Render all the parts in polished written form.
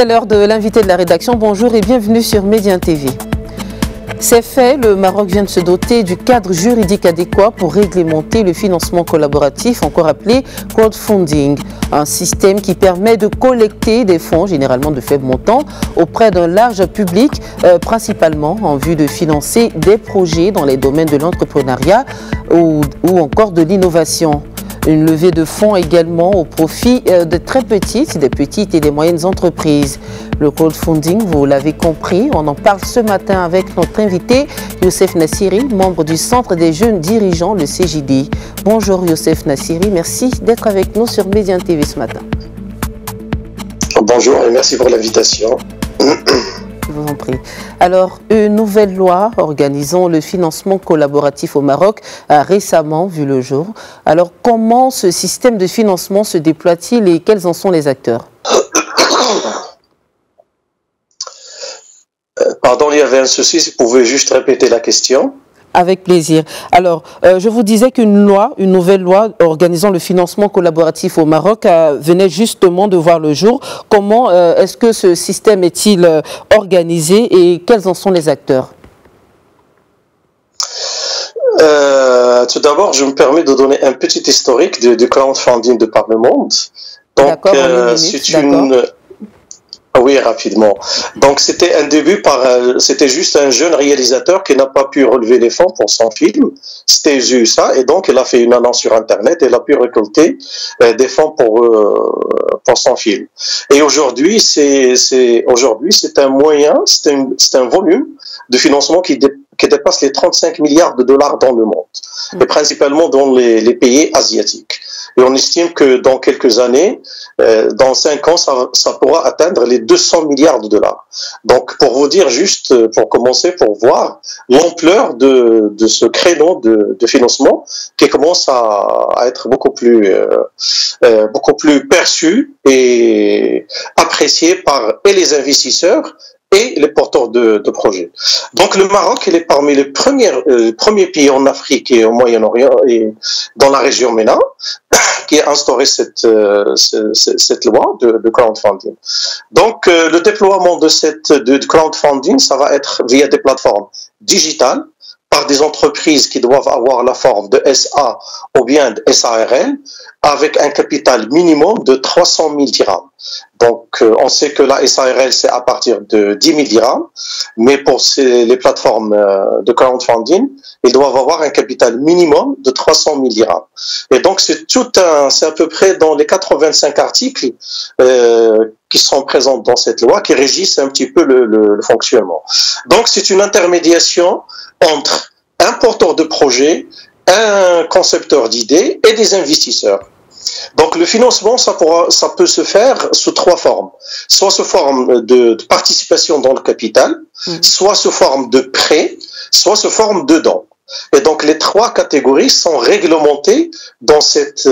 C'est l'heure de l'invité de la rédaction. Bonjour et bienvenue sur Médien TV. C'est fait, le Maroc vient de se doter du cadre juridique adéquat pour réglementer le financement collaboratif, encore appelé crowdfunding, un système qui permet de collecter des fonds, généralement de faibles montants, auprès d'un large public, principalement en vue de financer des projets dans les domaines de l'entrepreneuriat ou encore de l'innovation. Une levée de fonds également au profit de très petites, des petites et des moyennes entreprises. Le crowdfunding, vous l'avez compris, on en parle ce matin avec notre invité Youssef Nassiri, membre du Centre des jeunes dirigeants, le CJD. Bonjour Youssef Nassiri, merci d'être avec nous sur Médien TV ce matin. Bonjour et merci pour l'invitation. Je vous en prie. Alors, une nouvelle loi organisant le financement collaboratif au Maroc a récemment vu le jour. Alors, comment ce système de financement se déploie-t-il et quels en sont les acteurs? Pardon, il y avait un souci, si vous pouvez juste répéter la question. Avec plaisir. Alors, je vous disais qu'une nouvelle loi organisant le financement collaboratif au Maroc venait justement de voir le jour. Comment est-ce que ce système est-il organisé et quels en sont les acteurs? Tout d'abord, je me permets de donner un petit historique du crowdfunding de par le monde. Donc, c'est une... Oui, rapidement. Donc, c'était un début c'était juste un jeune réalisateur qui n'a pas pu relever les fonds pour son film. C'était ça, et donc il a fait une annonce sur Internet et il a pu récolter des fonds pour son film. Et aujourd'hui, c'est un moyen, c'est un volume de financement qui dépasse les 35 milliards de dollars dans le monde, et principalement dans les pays asiatiques. Et on estime que dans quelques années, dans 5 ans, ça pourra atteindre les 200 milliards de dollars. Donc, pour vous dire juste, pour commencer, pour voir l'ampleur de ce créneau de financement qui commence à être beaucoup plus perçu et apprécié par les investisseurs et les porteurs de projets. Donc le Maroc, il est parmi les premiers pays en Afrique et au Moyen-Orient et dans la région MENA qui a instauré cette loi de crowdfunding. Donc le déploiement de crowdfunding, ça va être via des plateformes digitales par des entreprises qui doivent avoir la forme de SA ou bien de SARL avec un capital minimum de 300 000 dirhams. Donc, on sait que la SARL, c'est à partir de 10 000 dirhams, mais pour les plateformes de crowdfunding, ils doivent avoir un capital minimum de 300 000 dirhams. Et donc, c'est à peu près dans les 85 articles qui sont présents dans cette loi, qui régissent un petit peu le fonctionnement. Donc, c'est une intermédiation entre un porteur de projet, un concepteur d'idées et des investisseurs. Donc le financement, ça peut se faire sous 3 formes. Soit sous forme de participation dans le capital, soit sous forme de prêt, soit sous forme de dons. Et donc les 3 catégories sont réglementées dans cette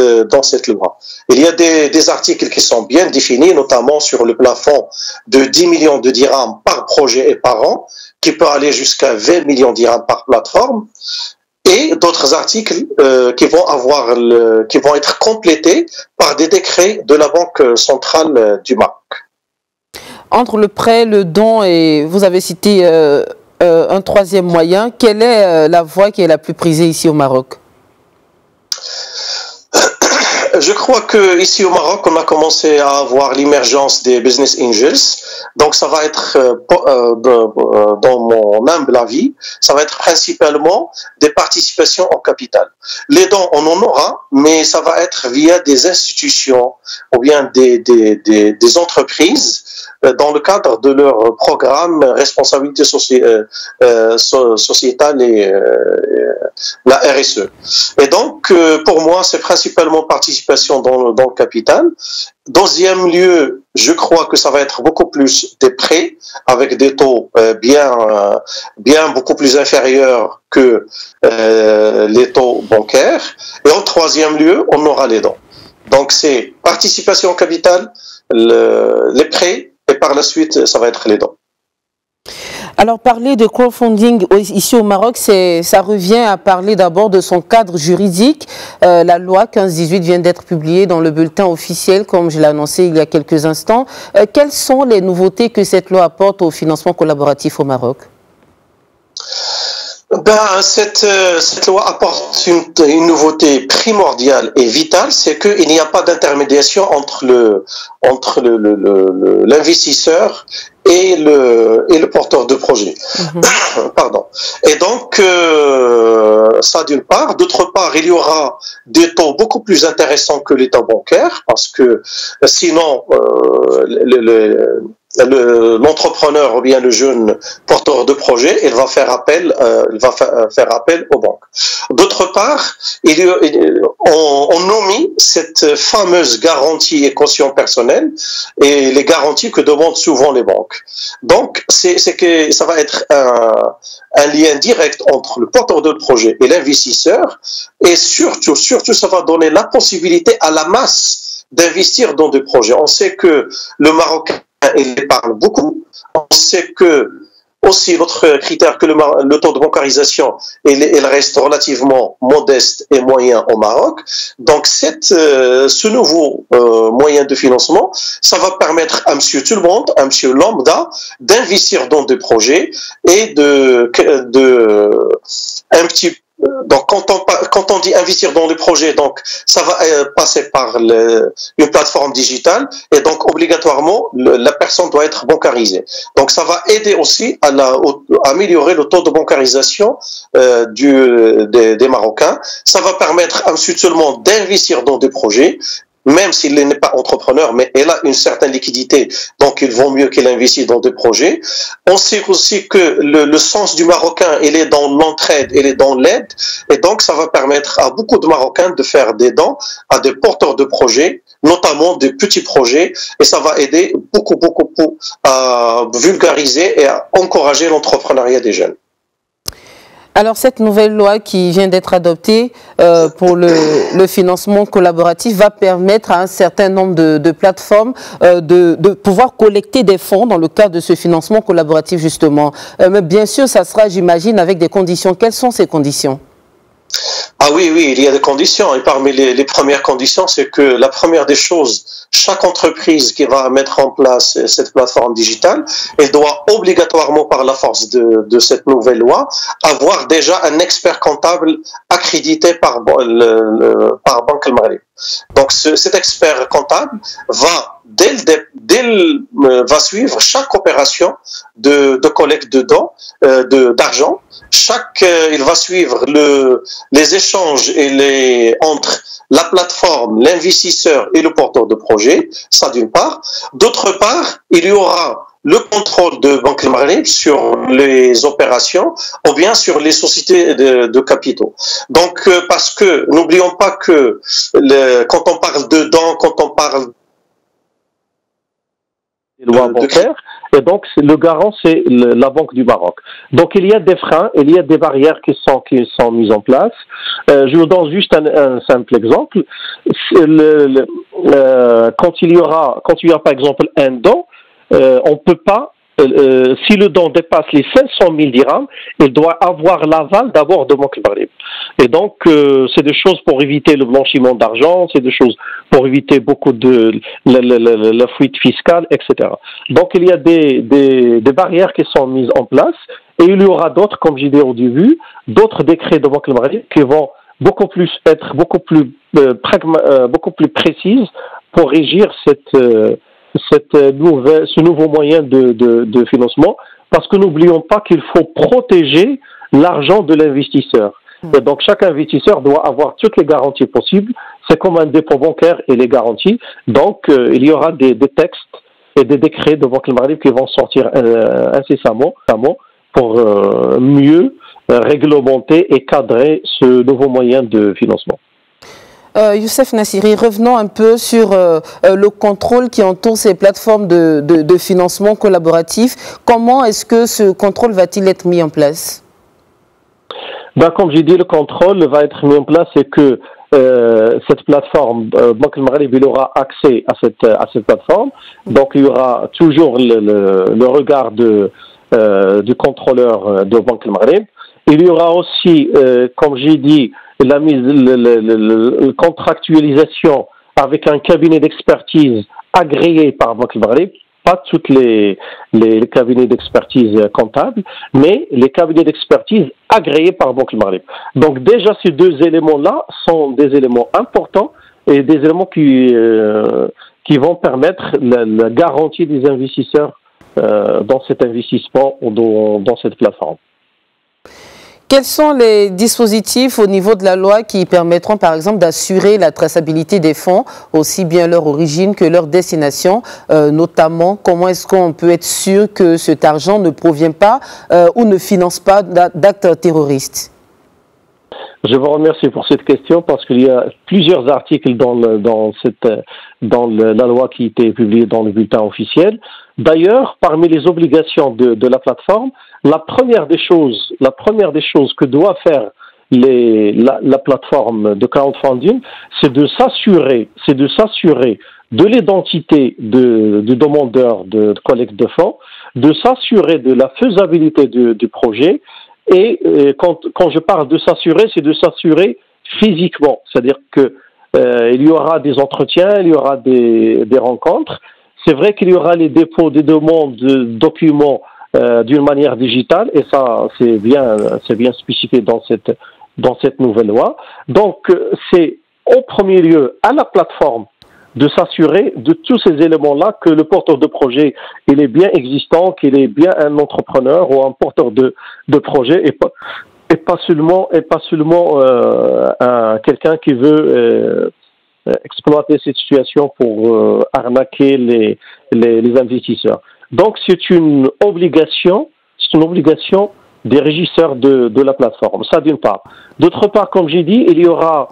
loi. Il y a des articles qui sont bien définis, notamment sur le plafond de 10 millions de dirhams par projet et par an, qui peut aller jusqu'à 20 millions de dirhams par plateforme. Et d'autres articles qui vont être complétés par des décrets de la Banque centrale du Maroc. Entre le prêt, le don et vous avez cité un 3e moyen, quelle est la voie qui est la plus prisée ici au Maroc? Je crois que ici au Maroc, on a commencé à avoir l'émergence des business angels. Donc, ça va être, dans mon humble avis, ça va être principalement des participations en capital. Les dons, on en aura, mais ça va être via des institutions ou bien des entreprises dans le cadre de leur programme responsabilité sociétale et la RSE. Et donc, pour moi, c'est principalement participation dans le capital. Deuxième lieu, je crois que ça va être beaucoup plus des prêts avec des taux bien beaucoup plus inférieurs que les taux bancaires. Et en 3e lieu, on aura les dons. Donc, c'est participation au capital, les prêts, et par la suite, ça va être les dons. Alors, parler de crowdfunding ici au Maroc, ça revient à parler d'abord de son cadre juridique. La loi 1518 vient d'être publiée dans le bulletin officiel, comme je l'ai annoncé il y a quelques instants. Quelles sont les nouveautés que cette loi apporte au financement collaboratif au Maroc? Cette loi apporte une nouveauté primordiale et vitale, c'est qu'il n'y a pas d'intermédiation entre l'investisseur et le porteur de projet. Pardon. Et donc, ça d'une part. D'autre part, il y aura des taux beaucoup plus intéressants que les taux bancaires, parce que sinon, l'entrepreneur ou bien le jeune porteur de projet, il va faire appel aux banques. D'autre part, on nomme cette fameuse garantie et caution personnelle et les garanties que demandent souvent les banques. Donc, c'est que ça va être un lien direct entre le porteur de projet et l'investisseur, et surtout, ça va donner la possibilité à la masse d'investir dans des projets. On sait que le Marocain, il parle beaucoup. On sait que aussi l'autre critère que le taux de bancarisation il reste relativement modeste et moyen au Maroc. Donc ce nouveau moyen de financement, ça va permettre à monsieur tout le monde, à monsieur lambda, d'investir dans des projets et donc quand on dit investir dans les projets, donc ça va passer par une plateforme digitale, et donc obligatoirement la personne doit être bancarisée. Donc ça va aider aussi à améliorer le taux de bancarisation des Marocains. Ça va permettre à monsieur tout le monde d'investir dans des projets, même s'il n'est pas entrepreneur, mais il a une certaine liquidité, donc il vaut mieux qu'il investisse dans des projets. On sait aussi que le sens du Marocain, il est dans l'entraide, il est dans l'aide, et donc ça va permettre à beaucoup de Marocains de faire des dons à des porteurs de projets, notamment des petits projets, et ça va aider beaucoup à vulgariser et à encourager l'entrepreneuriat des jeunes. Alors, cette nouvelle loi qui vient d'être adoptée pour le financement collaboratif va permettre à un certain nombre de plateformes de pouvoir collecter des fonds dans le cadre de ce financement collaboratif, justement. Mais bien sûr, ça sera, j'imagine, avec des conditions. Quelles sont ces conditions ? Ah oui, il y a des conditions. Et parmi les premières conditions, c'est que la première des choses, chaque entreprise qui va mettre en place cette plateforme digitale, elle doit obligatoirement, par la force de cette nouvelle loi, avoir déjà un expert comptable accrédité par Banque El Maghreb. Donc cet expert comptable va va suivre chaque opération de collecte de dons, d'argent. Il va suivre les échanges entre la plateforme, l'investisseur et le porteur de projet, ça d'une part. D'autre part, il y aura le contrôle de Banque El Maghreb sur les opérations ou bien sur les sociétés de capitaux. Donc, parce que n'oublions pas que quand on parle de dons, quand on parle loi bancaire, et donc le garant c'est la Banque du Maroc. Donc il y a des freins, il y a des barrières qui sont mises en place. Je vous donne juste un simple exemple. Quand il y aura par exemple un don, on peut pas. Si le don dépasse les 500 000 dirhams, il doit avoir l'aval d'abord de Banque El Maghreb. Et donc, c'est des choses pour éviter le blanchiment d'argent, c'est des choses pour éviter beaucoup de la fuite fiscale, etc. Donc, il y a des barrières qui sont mises en place, et il y aura d'autres, comme j'ai dit au début, d'autres décrets de Banque El Maghreb qui vont être beaucoup plus précises pour régir ce nouveau moyen de financement, parce que n'oublions pas qu'il faut protéger l'argent de l'investisseur. Et donc chaque investisseur doit avoir toutes les garanties possibles. C'est comme un dépôt bancaire et les garanties. Donc il y aura des textes et des décrets de Banque El Maghreb qui vont sortir incessamment pour mieux réglementer et cadrer ce nouveau moyen de financement. Youssef Nassiri, revenons un peu sur le contrôle qui entoure ces plateformes de financement collaboratif. Comment est-ce que ce contrôle va-t-il être mis en place ? Comme j'ai dit, le contrôle va être mis en place, c'est que cette plateforme, Banque El Maghreb, il aura accès à cette plateforme. Donc il y aura toujours le regard du contrôleur de Banque Maghreb. Il y aura aussi, comme j'ai dit, la contractualisation avec un cabinet d'expertise agréé par Banque Maghreb. Pas toutes les cabinets d'expertise comptables, mais les cabinets d'expertise agréés par Banque Maghreb. Donc déjà, ces deux éléments-là sont des éléments importants et des éléments qui vont permettre la garantie des investisseurs dans cet investissement ou dans cette plateforme. Quels sont les dispositifs au niveau de la loi qui permettront, par exemple, d'assurer la traçabilité des fonds, aussi bien leur origine que leur destination, notamment comment est-ce qu'on peut être sûr que cet argent ne provient pas ou ne finance pas d'actes terroristes? Je vous remercie pour cette question parce qu'il y a plusieurs articles dans la loi qui a été publiée dans le bulletin officiel. D'ailleurs, parmi les obligations de la plateforme, la première des choses que doit faire la plateforme de crowdfunding, c'est de s'assurer de l'identité du demandeur de collecte de fonds, de s'assurer de la faisabilité du projet. Et quand je parle de s'assurer, c'est de s'assurer physiquement, c'est-à-dire que il y aura des entretiens, il y aura des rencontres. C'est vrai qu'il y aura les dépôts des demandes de documents d'une manière digitale, et ça c'est bien spécifié dans cette nouvelle loi. Donc c'est au premier lieu à la plateforme de s'assurer de tous ces éléments-là, que le porteur de projet, il est bien existant, qu'il est bien un entrepreneur ou un porteur de projet et pas seulement quelqu'un qui veut exploiter cette situation pour arnaquer les investisseurs. Donc c'est une obligation des régisseurs de la plateforme. Ça d'une part. D'autre part, comme j'ai dit, il y aura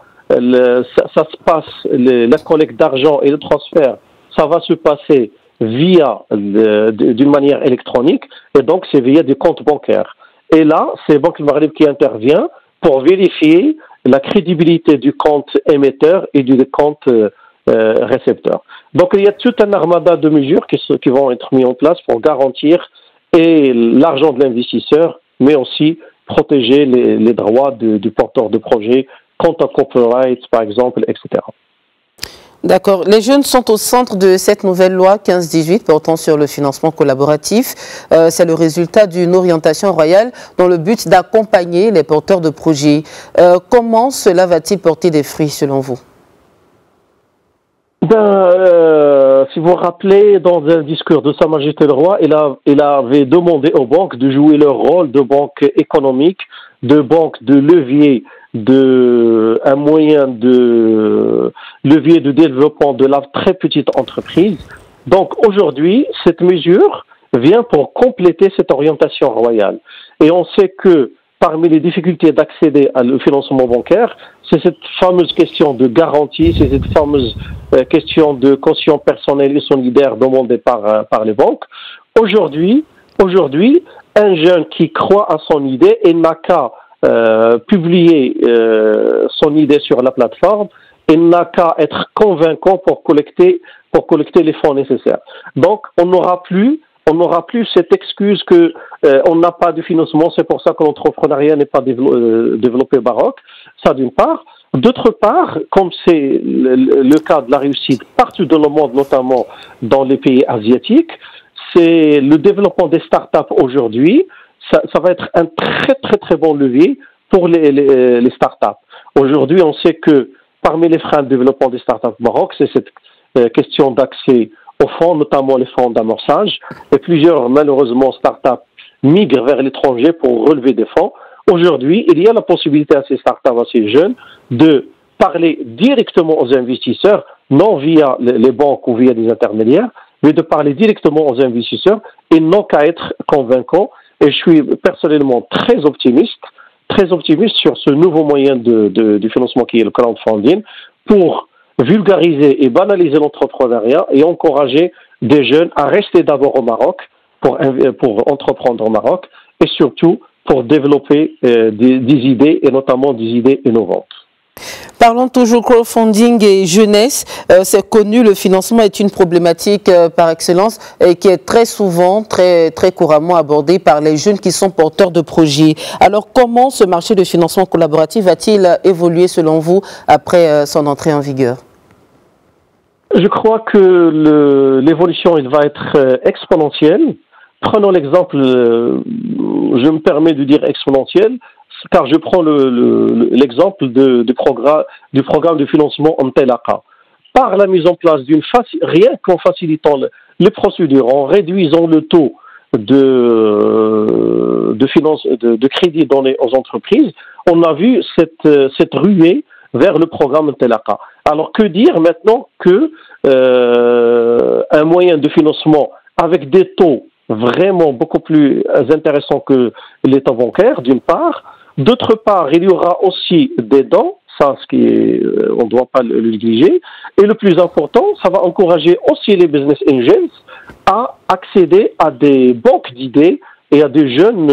ça se passe, la collecte d'argent et le transfert, ça va se passer d'une manière électronique, et donc c'est via des comptes bancaires. Et là, c'est Banque Maghreb qui intervient pour vérifier la crédibilité du compte émetteur et du compte récepteur. Donc il y a tout un armada de mesures qui vont être mises en place pour garantir et l'argent de l'investisseur, mais aussi protéger les droits du porteur de projet, compte à copyright, par exemple, etc. D'accord. Les jeunes sont au centre de cette nouvelle loi 15-18 portant sur le financement collaboratif. C'est le résultat d'une orientation royale dans le but d'accompagner les porteurs de projets. Comment cela va-t-il porter des fruits selon vous? Si vous vous rappelez, dans un discours de Sa Majesté le Roi, il avait demandé aux banques de jouer leur rôle de banque économique, de banque de levier, un moyen de levier de développement de la très petite entreprise. Donc aujourd'hui, cette mesure vient pour compléter cette orientation royale. Et on sait que parmi les difficultés d'accéder au financement bancaire, c'est cette fameuse question de garantie, c'est cette fameuse question de caution personnelle et solidaire demandée par les banques. Aujourd'hui, un jeune qui croit à son idée et n'a qu'à publier son idée sur la plateforme, il n'a qu'à être convaincant pour collecter les fonds nécessaires. Donc, on n'aura plus cette excuse que on n'a pas de financement, c'est pour ça que l'entrepreneuriat n'est pas développé au Maroc. Ça d'une part. D'autre part, comme c'est le cas de la réussite partout dans le monde, notamment dans les pays asiatiques, c'est le développement des startups aujourd'hui. Ça va être un très très très bon levier pour les startups. Aujourd'hui, on sait que parmi les freins de développement des startups au Maroc, c'est cette question d'accès aux fonds, notamment les fonds d'amorçage. Et plusieurs, malheureusement, startups migrent vers l'étranger pour relever des fonds. Aujourd'hui, il y a la possibilité à ces startups, à ces jeunes, de parler directement aux investisseurs, non via les banques ou via des intermédiaires, mais de parler directement aux investisseurs et non qu'à être convaincant. Et je suis personnellement très optimiste sur ce nouveau moyen du financement qui est le crowdfunding pour vulgariser et banaliser l'entrepreneuriat et encourager des jeunes à rester d'abord au Maroc pour entreprendre au Maroc et surtout pour développer des idées et notamment des idées innovantes. Parlons toujours crowdfunding et jeunesse. C'est connu, le financement est une problématique par excellence et qui est très souvent, très couramment abordée par les jeunes qui sont porteurs de projets. Alors, comment ce marché de financement collaboratif va-t-il évoluer selon vous après son entrée en vigueur? Je crois que l'évolution va être exponentielle. Prenons l'exemple, je me permets de dire exponentielle, car je prends l'exemple du programme de financement Mtelaka. Par la mise en place rien qu'en facilitant les procédures, en réduisant le taux de crédit donné aux entreprises, on a vu cette ruée vers le programme Mtelaka. Alors que dire maintenant que un moyen de financement avec des taux vraiment beaucoup plus intéressants que l'état bancaire, d'une part. D'autre part, il y aura aussi des dons, ça, on ne doit pas le négliger. Et le plus important, ça va encourager aussi les business angels à accéder à des banques d'idées et à des jeunes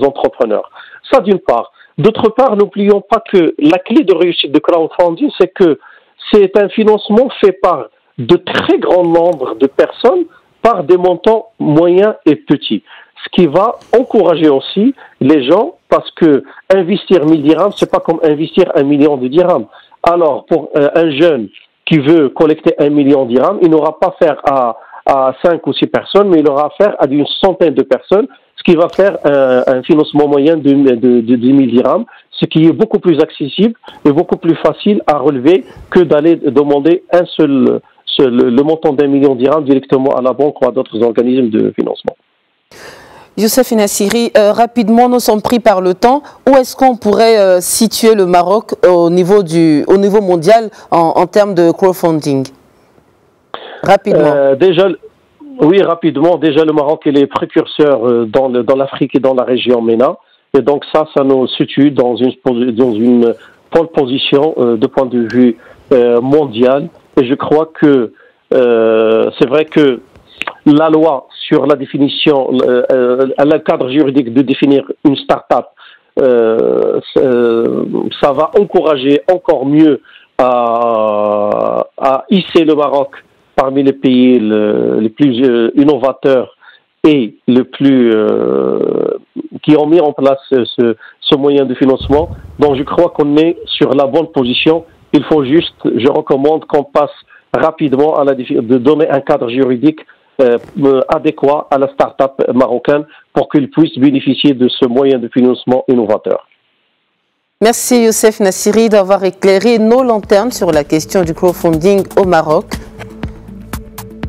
entrepreneurs. Ça, d'une part. D'autre part, n'oublions pas que la clé de réussite de crowdfunding, c'est que c'est un financement fait par de très grands nombres de personnes par des montants moyens et petits. Ce qui va encourager aussi les gens, parce que investir 1000 dirhams, c'est pas comme investir 1 million de dirhams. Alors, pour un jeune qui veut collecter 1 million de dirhams, il n'aura pas affaire à 5 ou 6 personnes, mais il aura affaire à une centaine de personnes, ce qui va faire un financement moyen de 10 000 dirhams, ce qui est beaucoup plus accessible et beaucoup plus facile à relever que d'aller demander le montant d'1 million de dirhams directement à la banque ou à d'autres organismes de financement. Youssef Nassiri, rapidement, nous sommes pris par le temps. Où est-ce qu'on pourrait situer le Maroc au niveau mondial en termes de crowdfunding? Rapidement. Oui, rapidement. Déjà, le Maroc il est précurseur dans l'Afrique et dans la région MENA. Et donc ça nous situe dans une pole position de point de vue mondial. Et je crois que c'est vrai que la loi sur la définition, le cadre juridique de définir une start-up, ça va encourager encore mieux à hisser le Maroc parmi les pays les plus innovateurs et qui ont mis en place ce moyen de financement. Donc je crois qu'on est sur la bonne position. Il faut juste, je recommande qu'on passe rapidement de donner un cadre juridique adéquat à la start-up marocaine pour qu'ils puissent bénéficier de ce moyen de financement innovateur. Merci Youssef Nassiri d'avoir éclairé nos lanternes sur la question du crowdfunding au Maroc.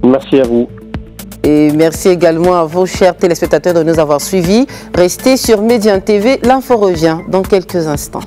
Merci à vous. Et merci également à vous, chers téléspectateurs, de nous avoir suivis. Restez sur Médian TV, l'info revient dans quelques instants.